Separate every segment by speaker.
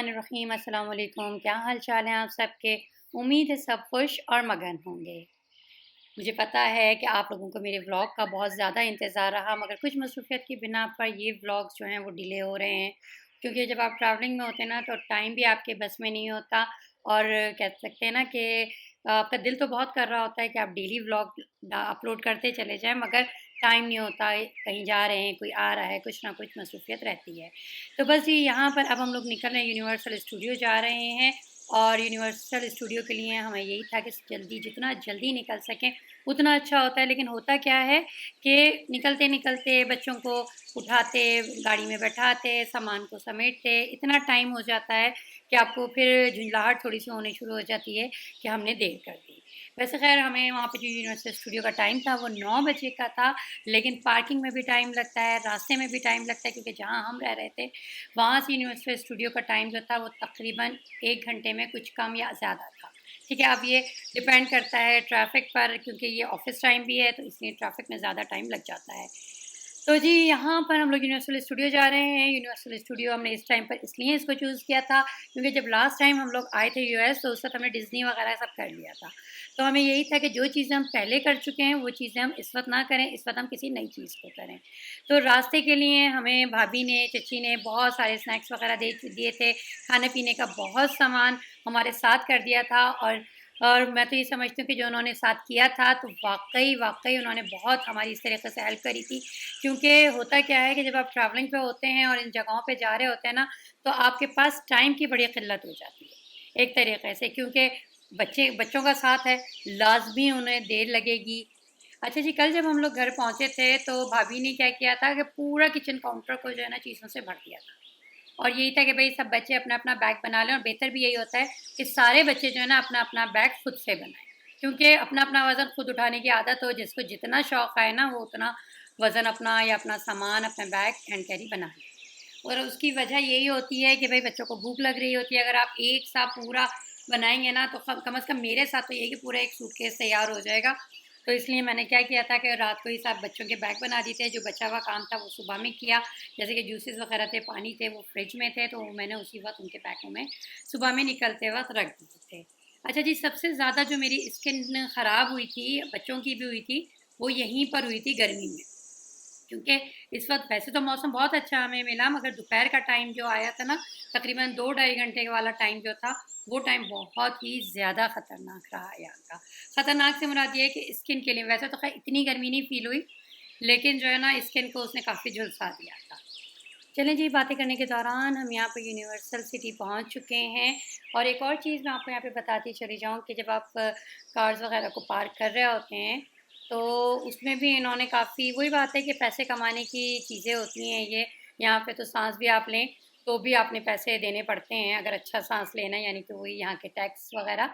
Speaker 1: बिस्मिल्लाहिर्रहमानिर्रहीम। अस्सलाम वालेकुम। क्या हाल चाल हैं आप सबके? उम्मीद है सब खुश और मगन होंगे। मुझे पता है कि आप लोगों को मेरे व्लॉग का बहुत ज़्यादा इंतज़ार रहा, मगर कुछ मसरूफ़ियत की बिना पर ये व्लॉग्स जो हैं वो डिले हो रहे हैं। क्योंकि जब आप ट्रैवलिंग में होते हैं ना, तो टाइम भी आपके बस में नहीं होता। और कह सकते हैं ना कि आपका दिल तो बहुत कर रहा होता है कि आप डेली व्लॉग अपलोड करते चले जाएँ, मगर टाइम नहीं होता है, कहीं जा रहे हैं, कोई आ रहा है, कुछ ना कुछ मसरूफ़ियत रहती है। तो बस ये यहाँ पर अब हम लोग निकल रहे हैं, यूनिवर्सल स्टूडियो जा रहे हैं। और यूनिवर्सल स्टूडियो के लिए हमें यही था कि जल्दी जितना जल्दी निकल सकें उतना अच्छा होता है। लेकिन होता क्या है कि निकलते-निकलते बच्चों को उठाते, गाड़ी में बैठाते, सामान को समेटते, इतना टाइम हो जाता है कि आपको फिर झुँझलाहट थोड़ी-सी होनी शुरू हो जाती है कि हमने देर कर दी। वैसे ख़ैर हमें वहाँ पे जो यूनिवर्सल स्टूडियो का टाइम था वो 9 बजे का था, लेकिन पार्किंग में भी टाइम लगता है, रास्ते में भी टाइम लगता है, क्योंकि जहाँ हम रह रहे थे वहाँ से यूनिवर्सल स्टूडियो का टाइम जो था वो तकरीबन 1 घंटे में कुछ कम या ज़्यादा था। ठीक है, अब ये डिपेंड करता है ट्रैफ़िक पर, क्योंकि ये ऑफ़िस टाइम भी है तो इसलिए ट्रैफ़िक में ज़्यादा टाइम लग जाता है। तो जी, यहाँ पर हम लोग यूनिवर्सल स्टूडियो जा रहे हैं। यूनिवर्सल स्टूडियो हमने इस टाइम पर इसलिए इसको चूज़ किया था, क्योंकि जब लास्ट टाइम हम लोग आए थे यूएस, तो उस वक़्त हमने डिज़्नी वग़ैरह सब कर लिया था। तो हमें यही था कि जो चीज़ें हम पहले कर चुके हैं, वो चीज़ें हम इस वक़्त ना करें, इस वक़्त हम किसी नई चीज़ को करें। तो रास्ते के लिए हमें भाभी ने, चची ने बहुत सारे स्नैक्स वग़ैरह दे दिए थे। खाने-पीने का बहुत सामान हमारे साथ कर दिया था। और मैं तो ये समझती हूँ कि जो उन्होंने साथ किया था, तो वाक़ई उन्होंने बहुत हमारी इस तरीक़े से हेल्प करी थी। क्योंकि होता क्या है कि जब आप ट्रैवलिंग पे होते हैं और इन जगहों पे जा रहे होते हैं ना, तो आपके पास टाइम की बड़ी किल्लत हो जाती है, एक तरीक़े से, क्योंकि बच्चों का साथ है, लाज़मी उन्हें देर लगेगी। अच्छा जी, कल जब हम लोग घर पहुँचे थे, तो भाभी ने क्या किया था कि पूरा किचन काउंटर को जो है ना चीज़ों से भर दिया था। और यही था कि भई सब बच्चे अपना-अपना बैग बना लें, और बेहतर भी यही होता है कि सारे बच्चे जो है ना अपना-अपना बैग खुद से बनाएँ। क्योंकि अपना-अपना वज़न खुद उठाने की आदत हो, जिसको जितना शौक आए ना, वो उतना वज़न अपना या अपना सामान, अपना बैग हैंड कैरी बना ले। और उसकी वजह यही होती है कि भई बच्चों को भूख लग रही होती है। अगर आप एक साथ पूरा बनाएँगे ना, तो कम से कम मेरे साथ तो ये है कि पूरा एक सूटकेस तैयार हो जाएगा। तो इसलिए मैंने क्या किया था कि रात को ही सब बच्चों के बैग बना दिए थे। जो बचा हुआ काम था वो सुबह में किया। जैसे कि जूसेस वग़ैरह थे, पानी थे, वो फ्रिज में थे, तो मैंने उसी वक़्त उनके बैगों में सुबह में निकलते वक़्त रख दिए थे। अच्छा जी, सबसे ज़्यादा जो मेरी स्किन ख़राब हुई थी, बच्चों की भी हुई थी, वो यहीं पर हुई थी गर्मी में। क्योंकि इस वक़्त वैसे तो मौसम बहुत अच्छा हमें मिला, मगर दोपहर का टाइम जो आया था ना, तकरीबन 2 ढाई घंटे वाला टाइम जो था, वो टाइम बहुत ही ज़्यादा ख़तरनाक रहा यहाँ का। ख़तरनाक से मुराद ये है कि स्किन के लिए, वैसे तो ख़ैर इतनी गर्मी नहीं फ़ील हुई, लेकिन जो है ना स्किन को उसने काफ़ी झुलसा दिया था। चलें जी, बातें करने के दौरान हम यहाँ पे यूनिवर्सल सिटी पहुँच चुके हैं। और एक और चीज़ मैं आपको यहाँ पे बताती चली जाऊँ कि जब आप कार्स वग़ैरह को पार्क कर रहे होते हैं, तो उसमें भी इन्होंने काफ़ी, वही बात है कि पैसे कमाने की चीज़ें होती हैं ये। यहाँ पे तो साँस भी आप लें, तो भी आपने पैसे देने पड़ते हैं, अगर अच्छा साँस लेना है, यानी कि वही यहाँ के टैक्स वग़ैरह।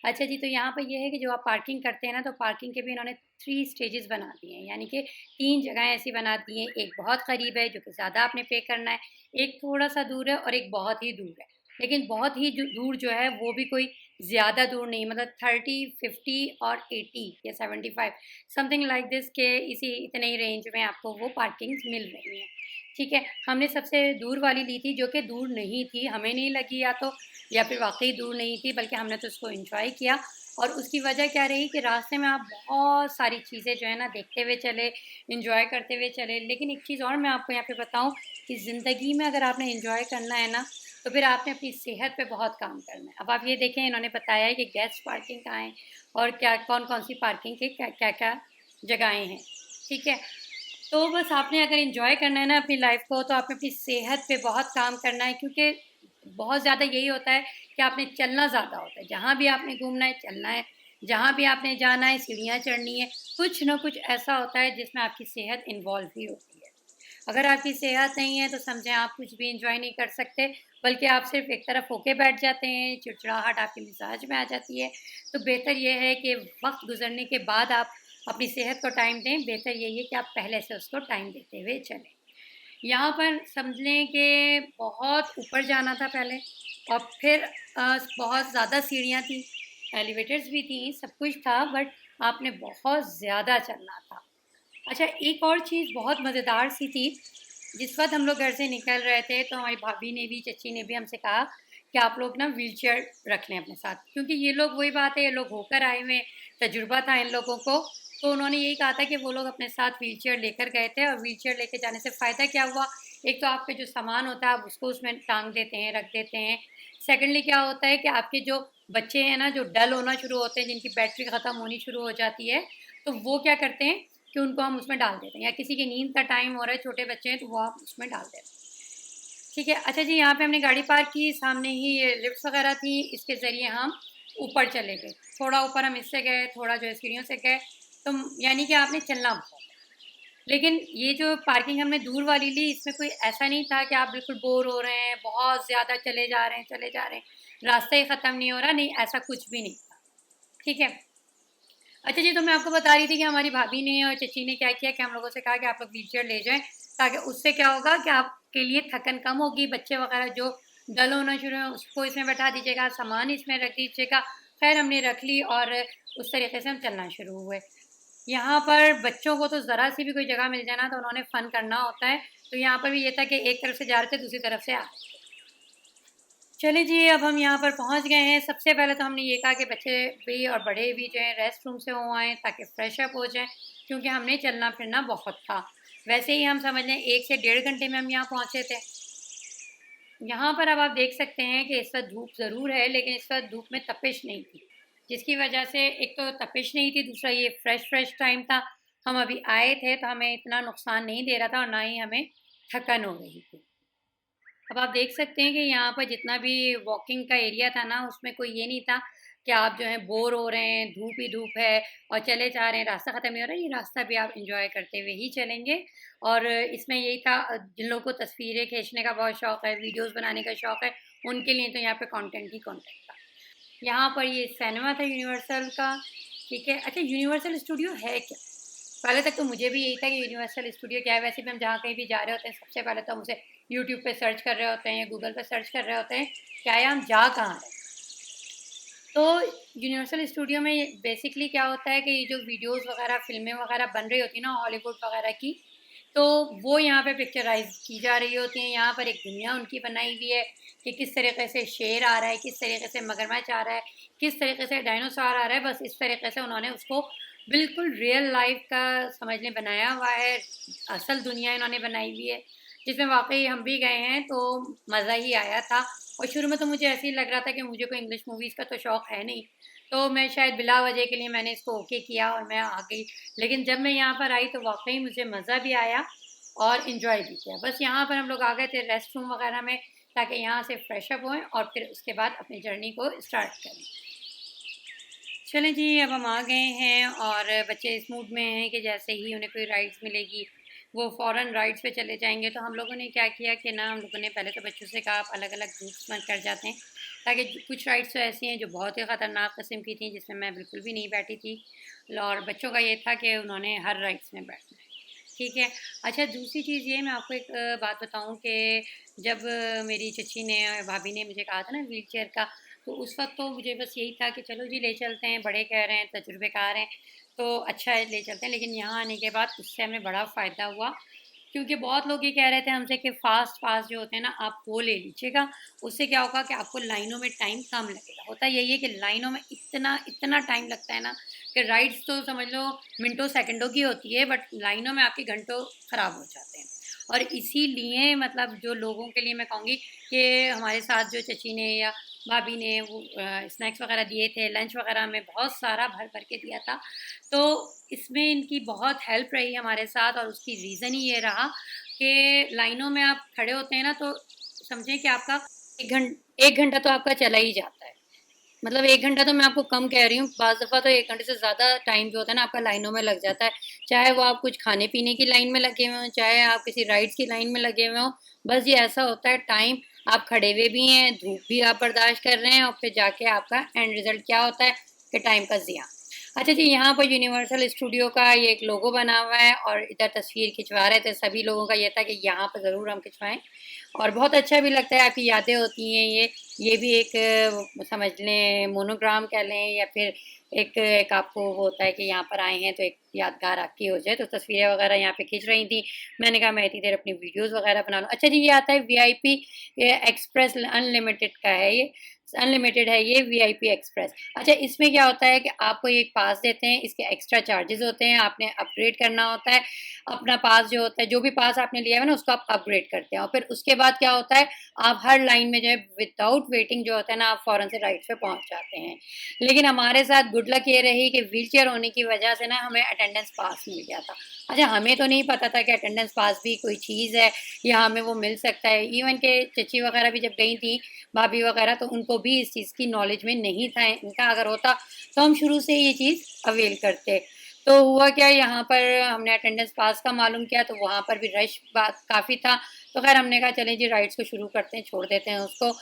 Speaker 1: अच्छा जी, तो यहाँ पे ये है कि जो आप पार्किंग करते हैं ना, तो पार्किंग के भी इन्होंने 3 स्टेजेस बना दिए हैं, यानी कि 3 जगहें ऐसी बना दी हैं। एक बहुत करीब है, जो कि ज़्यादा आपने पे करना है, एक थोड़ा-सा दूर है, और एक बहुत ही दूर है। लेकिन बहुत ही जो दूर जो है, वो भी कोई ज़्यादा दूर नहीं, मतलब 30, 50 और 80 या 75, समथिंग लाइक दिस, के इसी इतने ही रेंज में आपको वो पार्किंग्स मिल रही हैं। ठीक है, हमने सबसे दूर वाली ली थी, जो कि दूर नहीं थी, हमें नहीं लगी, या फिर वाक़ई दूर नहीं थी, बल्कि हमने तो उसको एन्जॉय किया। और उसकी वजह क्या रही कि रास्ते में आप बहुत सारी चीज़ें जो है ना देखते हुए चले, एन्जॉय करते हुए चले। लेकिन एक चीज़ और मैं आपको यहाँ पे बताऊँ कि ज़िंदगी में अगर आपने एन्जॉय करना है ना, तो फिर आपने अपनी सेहत पे बहुत काम करना है। अब आप ये देखें, इन्होंने बताया है कि गेस्ट पार्किंग कहाँ है, और क्या कौन-कौन सी पार्किंग के क्या-क्या जगहें हैं, ठीक है? तो बस आपने अगर एन्जॉय करना है ना अपनी लाइफ़ को, तो आपने अपनी सेहत पे बहुत काम करना है, क्योंकि बहुत ज़्यादा यही होता है कि आपने चलना ज़्यादा होता है। जहाँ भी आपने घूमना है, चलना है, जहाँ भी आपने जाना है, सीढ़ियाँ चढ़नी है, कुछ न कुछ ऐसा होता है जिसमें आपकी सेहत इन्वॉल्व ही होती है। अगर आपकी सेहत नहीं है, तो समझें आप कुछ भी एन्जॉय नहीं कर सकते, बल्कि आप सिर्फ़ एक तरफ होके बैठ जाते हैं, चिड़चिड़ाहट आपके मिज़ाज में आ जाती है। तो बेहतर ये है कि वक़्त गुज़रने के बाद आप अपनी सेहत को टाइम दें, बेहतर यही है कि आप पहले से उसको टाइम देते हुए चलें। यहाँ पर समझ लें कि बहुत ऊपर जाना था पहले, और फिर बहुत ज़्यादा सीढ़ियाँ थीं, एलिवेटर्स भी थीं, सब कुछ था, बट आपने बहुत ज़्यादा चलना था। अच्छा, एक और चीज़ बहुत मज़ेदार सी थी, जिस वक़्त हम लोग घर से निकल रहे थे, तो हमारी भाभी ने भी, चची ने भी हमसे कहा कि आप लोग ना व्हील चेयर रख लें अपने साथ, क्योंकि ये लोग वही बात है, ये लोग होकर आए हुए, तजुर्बा था इन लोगों को, तो उन्होंने यही कहा था कि वो लोग अपने साथ व्हील चेयर लेकर गए थे। और व्हील चेयर लेके जाने से फ़ायदा क्या हुआ, एक तो आपके जो सामान होता है आप उसको उसमें टांग देते हैं, रख देते हैं। सेकेंडली क्या होता है कि आपके जो बच्चे हैं ना, जो डल होना शुरू होते हैं, जिनकी बैटरी ख़त्म होनी शुरू हो जाती है, तो वो क्या करते हैं कि उनको हम उसमें डाल देते हैं, या किसी की नींद का टाइम हो रहा है, छोटे बच्चे हैं, तो वो आप उसमें डाल देते हैं। ठीक है, अच्छा जी, यहाँ पे हमने गाड़ी पार्क की, सामने ही ये लिफ्ट वगैरह थी, इसके ज़रिए हम ऊपर चले गए। थोड़ा ऊपर हम इससे गए, थोड़ा जो है सीढ़ियों से गए, तो यानी कि आपने चलना बहुत है। लेकिन ये जो पार्किंग हमने दूर वाली ली, इसमें कोई ऐसा नहीं था कि आप बिल्कुल बोर हो रहे हैं, बहुत ज़्यादा चले जा रहे हैं, चले जा रहे हैं, रास्ता ही ख़त्म नहीं हो रहा, नहीं, ऐसा कुछ भी नहीं था। ठीक है। अच्छा जी, तो मैं आपको बता रही थी कि हमारी भाभी ने और चची ने क्या किया कि हम लोगों से कहा कि आप लोग व्हीलचेयर ले जाएं, ताकि उससे क्या होगा कि आपके लिए थकन कम होगी, बच्चे वगैरह जो डल होना शुरू है उसको इसमें बैठा दीजिएगा, सामान इसमें रख दीजिएगा। खैर हमने रख ली और उस तरीके से हम चलना शुरू हुए। यहाँ पर बच्चों को तो ज़रा सी भी कोई जगह मिल जाए ना तो उन्होंने फ़न करना होता है, तो यहाँ पर भी ये था कि एक तरफ से जा रहे थे, दूसरी तरफ से आ रहे थे। चलिए जी, अब हम यहाँ पर पहुँच गए हैं। सबसे पहले तो हमने ये कहा कि बच्चे भी और बड़े भी जो हैं रेस्ट रूम से हो आएँ, ताकि फ्रेश अप हो जाएँ, क्योंकि हमने चलना फिरना बहुत था। वैसे ही हम समझ लें 1 से डेढ़ घंटे में हम यहाँ पहुँचे थे। यहाँ पर अब आप देख सकते हैं कि इस वक्त धूप ज़रूर है, लेकिन इस वक्त धूप में तपिश नहीं थी, जिसकी वजह से एक तो तपिश नहीं थी, दूसरा ये फ्रेश टाइम था। हम अभी आए थे तो हमें इतना नुकसान नहीं दे रहा था और ना ही हमें थकन हो रही थी। अब आप देख सकते हैं कि यहाँ पर जितना भी वॉकिंग का एरिया था ना, उसमें कोई ये नहीं था कि आप जो है बोर हो रहे हैं, धूप ही धूप है और चले जा रहे हैं, रास्ता ख़त्म नहीं हो रहा है। ये रास्ता भी आप एंजॉय करते हुए ही चलेंगे। और इसमें यही था, जिन लोगों को तस्वीरें खींचने का बहुत शौक़ है, वीडियोस बनाने का शौक़ है, उनके लिए तो यहाँ पे कंटेंट ही कंटेंट था। यहाँ पर ये सिनेमा था यूनिवर्सल का। ठीक है, अच्छा, यूनिवर्सल स्टूडियो है क्या? पहले तक तो मुझे भी यही था कि यूनिवर्सल स्टूडियो क्या है। वैसे भी हम जहाँ कहीं भी जा रहे होते हैं, सबसे पहले तो हम उसे यूट्यूब पे सर्च कर रहे होते हैं या गूगल पे सर्च कर रहे होते हैं, क्या है, हम जा कहाँ रहे हैं। तो यूनिवर्सल स्टूडियो में बेसिकली क्या होता है कि ये जो वीडियोस वगैरह, फ़िल्में वगैरह बन रही होती हैं ना हॉलीवुड वगैरह की, तो वो यहाँ पे पिक्चराइज़ की जा रही होती हैं। यहाँ पर एक दुनिया उनकी बनाई हुई है कि किस तरीके से शेर आ रहा है, किस तरीके से मगरमच्छ आ रहा है, किस तरीके से डायनासोर आ रहा है। बस इस तरीके से उन्होंने उसको बिल्कुल रियल लाइफ का समझ लें बनाया हुआ है, असल दुनिया इन्होंने बनाई हुई है, जिसमें वाक़ई हम भी गए हैं तो मज़ा ही आया था। और शुरू में तो मुझे ऐसे ही लग रहा था कि मुझे कोई इंग्लिश मूवीज़ का तो शौक़ है नहीं, तो मैं शायद बिला वजह के लिए मैंने इसको ओके किया और मैं आ गई। लेकिन जब मैं यहाँ पर आई तो वाक़ई मुझे मज़ा भी आया और इन्जॉय भी किया। बस यहाँ पर हम लोग आ गए थे रेस्ट रूम वगैरह में, ताकि यहाँ से फ्रेश अप होएँ और फिर उसके बाद अपनी जर्नी को स्टार्ट करें। चलें जी, अब हम आ गए हैं और बच्चे इस मूड में हैं कि जैसे ही उन्हें कोई राइड्स मिलेगी, वो फ़ौरन राइड्स पे चले जाएँगे। तो हम लोगों ने क्या किया कि ना, हम लोगों ने पहले तो बच्चों से कहा आप अलग-अलग ग्रुप्स में कर जाते हैं, ताकि कुछ राइड्स तो ऐसी हैं जो बहुत ही ख़तरनाक किस्म की थी, जिसमें मैं बिल्कुल भी नहीं बैठी थी। और बच्चों का ये था कि उन्होंने हर राइड्स में बैठना है। ठीक है। अच्छा, दूसरी चीज़ ये मैं आपको एक बात बताऊँ कि जब मेरी चची ने और भाभी ने मुझे कहा था ना व्हील चेयर का, तो उस वक़्त तो मुझे बस यही था कि चलो जी ले चलते हैं, बड़े कह रहे हैं, तजुर्बेकार हैं, तो अच्छा है ले चलते हैं। लेकिन यहाँ आने के बाद उससे हमें बड़ा फ़ायदा हुआ, क्योंकि बहुत लोग ये कह रहे थे हमसे कि फ़ास्ट पास जो होते हैं ना, आप वो ले लीजिएगा, उससे क्या होगा कि आपको लाइनों में टाइम कम लगेगा। होता यही है कि लाइनों में इतना इतना टाइम लगता है ना, कि राइड्स तो समझ लो मिनटों सेकंडों की होती है, बट लाइनों में आपके घंटों ख़राब हो जाते हैं। और इसीलिए मतलब जो लोगों के लिए मैं कहूँगी कि हमारे साथ जो चची ने या भाभी ने वो स्नैक्स वगैरह दिए थे, लंच वगैरह में बहुत सारा भर-भर के दिया था। तो इसमें इनकी बहुत हेल्प रही हमारे साथ, और उसकी रीज़न ही ये रहा कि लाइनों में आप खड़े होते हैं ना, तो समझें कि आपका 1 घंटा तो आपका चला ही जाता है। मतलब 1 घंटा तो मैं आपको कम कह रही हूँ, बाज़ दफ़ा तो 1 घंटे से ज़्यादा टाइम जो होता है ना आपका लाइनों में लग जाता है। चाहे वो आप कुछ खाने-पीने की लाइन में लगे हुए हों, चाहे आप किसी राइड्स की लाइन में लगे हुए हों, बस ये ऐसा होता है टाइम आप खड़े हुए भी हैं, धूप भी आप बर्दाश्त कर रहे हैं, और फिर जाके आपका एंड रिज़ल्ट क्या होता है कि टाइम का ज़िया। अच्छा जी, यहाँ पर यूनिवर्सल स्टूडियो का ये एक लोगो बना हुआ है और इधर तस्वीर खिंचवा रहे थे। सभी लोगों का ये था कि यहाँ पर ज़रूर हम खिंचवाएँ और बहुत अच्छा भी लगता है, आपकी यादें होती हैं ये। ये भी एक समझ लें मोनोग्राम कह लें या फिर एक एक आपको वो होता है कि यहाँ पर आए हैं तो एक यादगार आपकी हो जाए। तो तस्वीरें वगैरह यहाँ पे खींच रही थी। मैंने कहा मैं इतनी देर अपनी वीडियोज़ वगैरह बना लूँ। अच्छा जी, ये आता है वीआईपी ये एक्सप्रेस अनलिमिटेड का है ये। अनलिमिटेड है ये वीआईपी एक्सप्रेस। अच्छा, इसमें क्या होता है कि आपको ये एक पास देते हैं, इसके एक्स्ट्रा चार्जेस होते हैं, आपने अपग्रेड करना होता है। अपना पास जो होता है, जो भी पास आपने लिया है ना उसको आप अपग्रेड करते हैं और फिर उसके बाद क्या होता है, आप हर लाइन में जो है विदाउट वेटिंग जो होता है ना, आप फ़ौरन से राइड्स पे पहुँच जाते हैं। लेकिन हमारे साथ गुड लक ये रही कि व्हीलचेयर होने की वजह से ना हमें अटेंडेंस पास मिल गया था। अच्छा, हमें तो नहीं पता था कि अटेंडेंस पास भी कोई चीज़ है या हमें वो मिल सकता है। इवन के चची वगैरह भी जब गई थी, भाभी वगैरह, तो उनको भी इस चीज़ की नॉलेज में नहीं था इनका। अगर होता तो हम शुरू से ही ये चीज़ अवेल करते। तो हुआ क्या, यहाँ पर हमने अटेंडेंस पास का मालूम किया तो वहाँ पर भी रश बात काफ़ी था। तो खैर हमने कहा चलें जी राइड्स को शुरू करते हैं, छोड़ देते हैं उसको,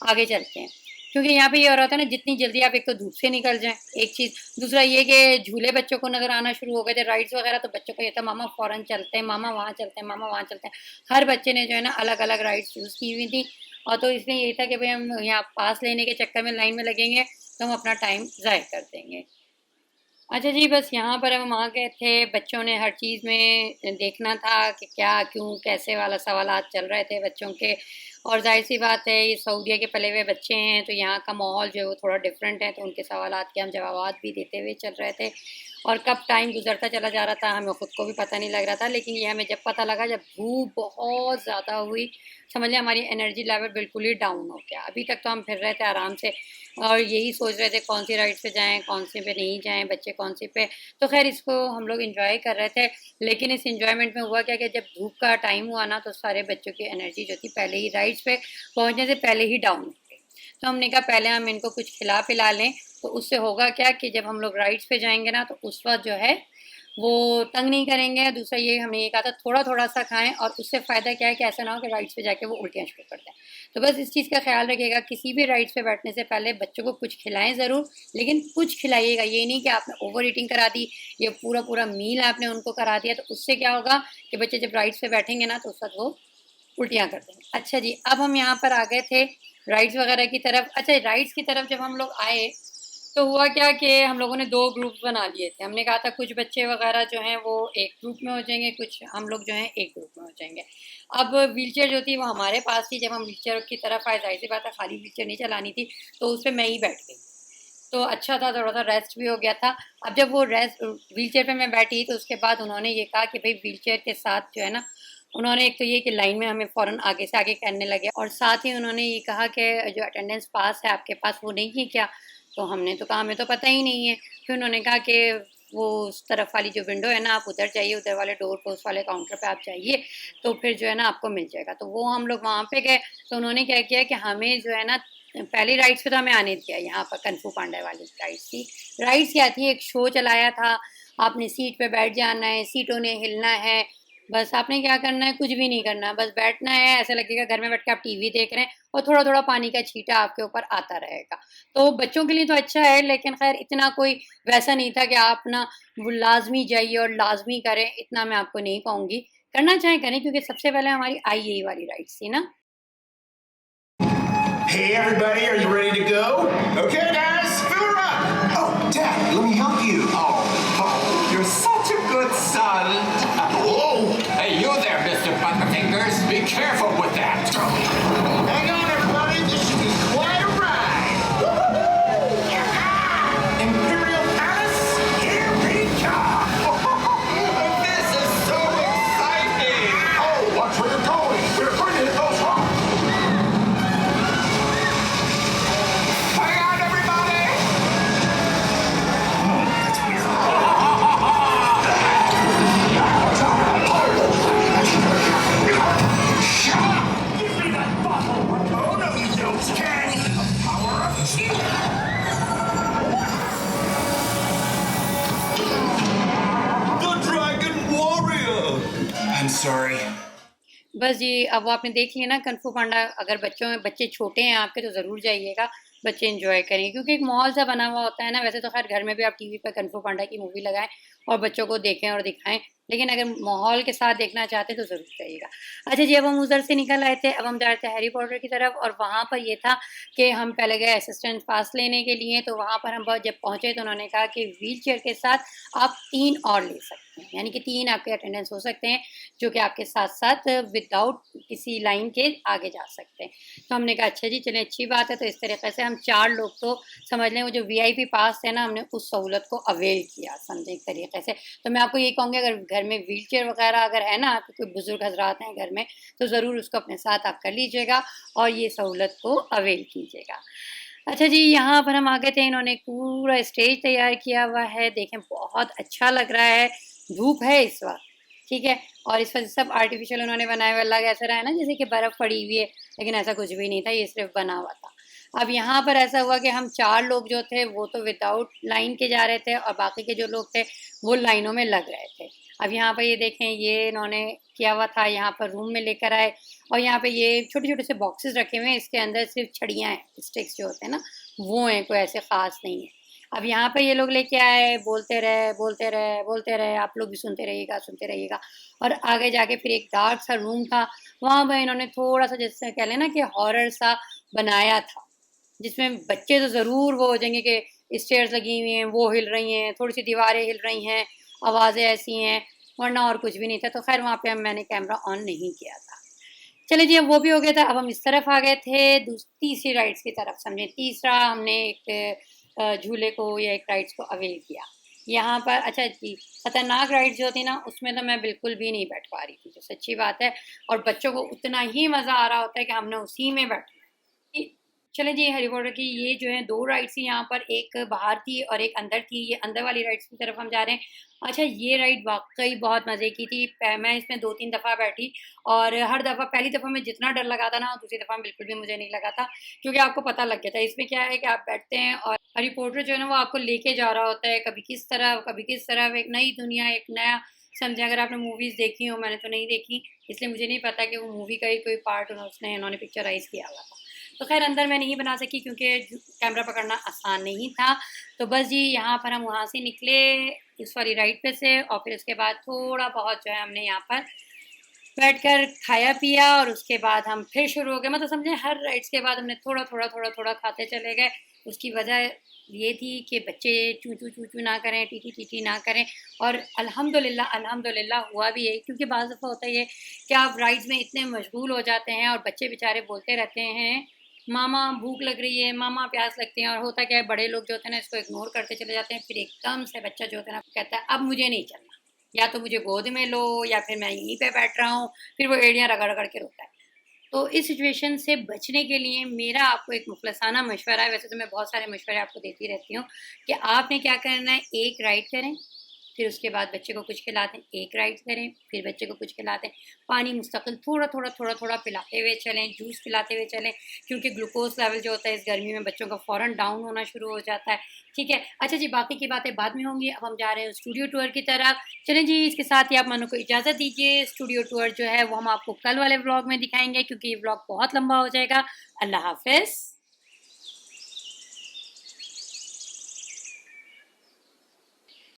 Speaker 1: आगे चलते हैं। क्योंकि यहाँ पे ये हो रहा था ना, जितनी जल्दी आप एक तो धूप से निकल जाएँ, एक चीज़। दूसरा ये कि झूले बच्चों को नज़र आना शुरू हो गए थे, राइड्स वगैरह, तो बच्चों को ये था मामा फ़ौरन चलते हैं, मामा वहाँ चलते हैं, मामा वहाँ चलते हैं। हर बच्चे ने जो है ना अलग-अलग राइड्स चूज़ की हुई थी और तो इसलिए यही था कि भई हम यहाँ पास लेने के चक्कर में लाइन में लगेंगे तो हम अपना टाइम ज़ाया कर देंगे। अच्छा जी, बस यहाँ पर हम आ गए थे। बच्चों ने हर चीज़ में देखना था कि क्या, क्यों, कैसे वाला सवालात चल रहे थे बच्चों के। और ज़ाहिर-सी बात है, ये सऊदीया के पले हुए बच्चे हैं, तो यहाँ का माहौल जो है वो थोड़ा डिफरेंट है, तो उनके सवालात के हम जवाबात भी देते हुए चल रहे थे। और कब टाइम गुज़रता चला जा रहा था, हमें खुद को भी पता नहीं लग रहा था। लेकिन ये हमें जब पता लगा, जब धूप बहुत ज़्यादा हुई, समझ लें हमारी एनर्जी लेवल बिल्कुल ही डाउन हो गया। अभी तक तो हम फिर रहे थे आराम से और यही सोच रहे थे कौन सी राइड्स पे जाएँ, कौन से पे नहीं जाएँ, बच्चे कौन सी पे। तो ख़ैर इसको हम लोग एन्जॉय कर रहे थे। लेकिन इस एन्जॉयमेंट में हुआ क्या कि जब धूप का टाइम हुआ ना, तो सारे बच्चों की एनर्जी जो थी पहले ही राइड्स पे पहुँचने से पहले ही डाउन हो गई। तो हमने कहा पहले हम इनको कुछ खिला-पिला लें, तो उससे होगा क्या कि जब हम लोग राइड्स पे जाएँगे ना, तो उस वक़्त जो है वो तंग नहीं करेंगे। दूसरा ये हमने ये कहा था थोड़ा-थोड़ा सा खाएँ और उससे फ़ायदा क्या है कि ऐसा ना हो कि राइड्स पे जाके वो उल्टियाँ शुरू कर दें। तो बस इस चीज़ का ख़्याल रखिएगा, किसी भी राइड्स पे बैठने से पहले बच्चों को कुछ खिलाएँ ज़रूर, लेकिन कुछ खिलाइएगा। ये नहीं कि आपने ओवर ईटिंग करा दी, या पूरा-पूरा मील आपने उनको करा दिया, तो उससे क्या होगा कि बच्चे जब राइड्स पे बैठेंगे ना, तो उस वक़्त वो उल्टियाँ कर देंगे। अच्छा जी, अब हम यहाँ पर आ गए थे राइड्स वग़ैरह की तरफ। अच्छा, राइड्स की तरफ जब हम लोग आए, तो हुआ क्या कि हम लोगों ने 2 ग्रुप्स बना लिए थे। हमने कहा था कुछ बच्चे वग़ैरह जो हैं वो एक ग्रुप में हो जाएँगे, कुछ हम लोग जो हैं एक ग्रुप में हो जाएँगे। अब व्हीलचेयर जो थी वो हमारे पास थी। जब हम व्हीलचेयर की तरफ आए, ज़ाहिर-सी बात है खाली व्हीलचेयर नहीं चलानी थी, तो उस पे मैं ही बैठ गई। तो अच्छा था, थोड़ा-सा रेस्ट भी हो गया था। अब जब वो व्हीलचेयर पे मैं बैठी, तो उसके बाद उन्होंने ये कहा कि भई व्हीलचेयर के साथ जो है ना, उन्होंने एक तो ये कि लाइन में हमें फ़ौरन आगे से आगे करने लगे और साथ ही उन्होंने ये कहा कि जो अटेंडेंस पास है आपके पास वो नहीं है क्या? तो हमने तो कहा हमें तो पता ही नहीं है। फिर उन्होंने कहा कि वो उस तरफ वाली जो विंडो है ना, आप उधर जाइए, उधर वाले डोर पे उस वाले काउंटर पे आप जाइए, तो फिर जो है ना आपको मिल जाएगा। तो वो हम लोग वहाँ पे गए, तो उन्होंने क्या किया कि हमें जो है ना पहली राइड्स पे तो हमें आने दिया, यहाँ पर कung फू पांडा वाली राइड्स थी। राइड्स क्या थी, एक शो चलाया था, आपने सीट पे बैठ जाना है, सीटों ने हिलना है, बस आपने क्या करना है, कुछ भी नहीं करना, बस बैठना है, ऐसा लगेगा घर में बैठ के आप टीवी देख रहे हैं और थोड़ा-थोड़ा पानी का छींटा आपके ऊपर आता रहेगा। तो बच्चों के लिए तो अच्छा है, लेकिन ख़ैर इतना कोई वैसा नहीं था कि आप ना वो लाज़मी जाइए और लाज़मी करें, इतना मैं आपको नहीं कहूँगी। करना चाहें करें, क्योंकि सबसे पहले हमारी आई यही वाली राइड्स थी ना।
Speaker 2: Hey everybody, are you ready to go? Okay guys, fill her up! Oh, Dad, let me help you.
Speaker 3: Oh, you're such a good son.
Speaker 2: Whoa!
Speaker 3: Hey, you there, Mr. Butterfingers. Be careful with that.
Speaker 2: Hang on everybody, this should be quite a ride!
Speaker 3: Imperial Palace, here we come. This is so exciting.
Speaker 2: Oh, watch where you're going! We're going to hit those rocks!
Speaker 3: Hang on, everybody.
Speaker 2: That's weird. Shut up! Give me that bottle! Oh no you don't, Kang! The power of cheer! The Dragon Warrior! I'm sorry.
Speaker 1: बस जी, अब वो आपने देख लिया ना कung फू पांडा। अगर बच्चे छोटे हैं आपके तो ज़रूर जाइएगा, बच्चे एंजॉय करें, क्योंकि एक माहौल सा बना हुआ होता है ना। वैसे तो खैर घर में भी आप टीवी पर कung fu पांडा की मूवी लगाएं और बच्चों को देखें और दिखाएं, लेकिन अगर माहौल के साथ देखना चाहते हैं तो ज़रूर जाइएगा। अच्छा जी, अब हम उधर से निकल आए थे, अब हम जा रहे थे हैरी पॉटर की तरफ, और वहाँ पर ये था कि हम पहले गए असिस्टेंट पास लेने के लिए। तो वहाँ पर हम जब पहुँचे तो उन्होंने कहा कि व्हील चेयर के साथ आप 3 और ले सकते हैं, यानी कि 3 आपके अटेंडेंस हो सकते हैं जो कि आपके साथ साथ विदाउट किसी लाइन के आगे जा सकते हैं। तो हमने कहा अच्छा जी, चलें, अच्छी बात है। तो इस तरीके से हम 4 लोग तो समझ लें वो जो वीआईपी पास थे ना, हमने उस सहूलत को अवेल किया, समझे एक तरीके से। तो मैं आपको ये कहूँगी, अगर घर में व्हील चेयर वगैरह अगर है ना, आपके कोई बुजुर्ग हजरात हैं घर में, तो ज़रूर उसको अपने साथ आप कर लीजिएगा और ये सहूलत को अवेल कीजिएगा। अच्छा जी, यहाँ पर हम आ गए थे, इन्होंने पूरा स्टेज तैयार किया हुआ है, देखें बहुत अच्छा लग रहा है। धूप है इस वक्त, ठीक है, और इस वजह सब आर्टिफिशियल उन्होंने बनाया हुआ, लग ऐसा रहा है ना जैसे कि बर्फ़ पड़ी हुई है, लेकिन ऐसा कुछ भी नहीं था, ये सिर्फ बना हुआ था। अब यहाँ पर ऐसा हुआ कि हम 4 लोग जो थे वो तो विदाउट लाइन के जा रहे थे, और बाकी के जो लोग थे वो लाइनों में लग रहे थे। अब यहाँ पर ये देखें, ये इन्होंने किया हुआ था, यहाँ पर रूम में लेकर आए, और यहाँ पे ये छोटे-छोटे से बॉक्सेस रखे हुए हैं, इसके अंदर सिर्फ छड़ियाँ हैं, स्टिक्स जो होते हैं ना, वो हैं, कोई ऐसे ख़ास नहीं है। अब यहाँ पे ये लोग लेके आए, बोलते रहे, बोलते रहे, बोलते रहे, आप लोग भी सुनते रहिएगा। और आगे जाके फिर एक डार्क सा रूम था, वहाँ पे इन्होंने थोड़ा-सा जैसे कह लें ना कि हॉरर सा बनाया था, जिसमें बच्चे तो ज़रूर वो हो जाएँगे कि स्टेयर्स लगी हुई हैं, वो हिल रही हैं, थोड़ी-सी दीवारें हिल रही हैं, आवाज़ें ऐसी हैं, वरना और कुछ भी नहीं था। तो ख़ैर वहाँ पे मैंने कैमरा ऑन नहीं किया था। चलिए जी, अब वो भी हो गया था, अब हम इस तरफ आ गए थे तीसरी राइड्स की तरफ, समझे। तीसरा हमने एक झूले को या एक राइड्स को अवेल किया। यहाँ पर अच्छा जी, खतरनाक राइड्स जो थी ना, उसमें तो मैं बिल्कुल भी नहीं बैठ पा रही थी, जो सच्ची बात है, और बच्चों को उतना ही मज़ा आ रहा होता है कि हमने उसी में बैठना है। चलें जी, हैरी पॉटर की ये जो है 2 राइड्स थी यहाँ पर, एक बाहर थी और एक अंदर थी। ये अंदर वाली राइड्स की तरफ हम जा रहे हैं। अच्छा, ये राइड वाक़ई बहुत मज़े की थी। मैं इसमें 2-3 दफ़ा बैठी, और हर दफ़ा पहली दफ़ा में जितना डर लगा था ना, दूसरी दफ़ा में बिल्कुल भी मुझे नहीं लगा था, क्योंकि आपको पता लग गया था। इसमें क्या है कि आप बैठते हैं और हैरी पॉटर जो है ना, वो आपको लेके जा रहा होता है, कभी किस तरफ, कभी किस तरफ, एक नई दुनिया, एक नया, समझे। अगर आपने मूवीज़ देखी हो, मैंने तो नहीं देखी, इसलिए मुझे नहीं पता कि वो मूवी का ही कोई पार्ट उन्होंने पिक्चराइज़ किया हुआ था। तो ख़ैर अंदर मैं नहीं बना सकी, क्योंकि कैमरा पकड़ना आसान नहीं था। तो बस जी, यहाँ पर हम वहाँ से निकले इस वाली राइड पे से, और फिर उसके बाद थोड़ा बहुत जो है हमने यहाँ पर बैठकर खाया पिया, और उसके बाद हम फिर शुरू हो गए। मतलब समझे, हर राइड्स के बाद हमने थोड़ा खाते चले गए। उसकी वजह ये थी कि बच्चे चूँ चूँ ना करें, टी ना करें, और अल्हम्दुलिल्लाह हुआ भी यही, क्योंकि बाज़ दफ़ा होता है ये कि आप राइड्स में इतने मशगूल हो जाते हैं और बच्चे बेचारे बोलते रहते हैं, मामा भूख लग रही है, मामा प्यास लगती है, और होता क्या है, बड़े लोग जो होते हैं ना, इसको इग्नोर करते चले जाते हैं। फिर एकदम से बच्चा जो होता है ना, कहता है अब मुझे नहीं चलना, या तो मुझे गोद में लो, या फिर मैं यहीं पे बैठ रहा हूँ, फिर वो एड़ियाँ रगड़ के रोता है। तो इस सिचुएशन से बचने के लिए मेरा आपको एक मुखलसाना मशवरा है, वैसे तो मैं बहुत सारे मशवरे आपको देती रहती हूँ, कि आपने क्या करना है, एक राइड करें, फिर उसके बाद बच्चे को कुछ खिलाते हैं, एक राइड करें, फिर बच्चे को कुछ खिलाते हैं, पानी मुस्तकिल थोड़ा पिलाते हुए चलें, जूस पिलाते हुए चलें, क्योंकि ग्लूकोज़ लेवल जो होता है इस गर्मी में बच्चों का फ़ौरन डाउन होना शुरू हो जाता है, ठीक है। अच्छा जी, बाकी की बातें बाद में होंगी, अब हम जा रहे हैं स्टूडियो टूर की तरफ। चलें जी, इसके साथ ही आप मानो को इजाज़त दीजिए। स्टूडियो टूर जो है वो हम आपको कल वाले व्लॉग में दिखाएँगे, क्योंकि ये व्लॉग बहुत लंबा हो जाएगा। अल्लाह हाफ़िज़।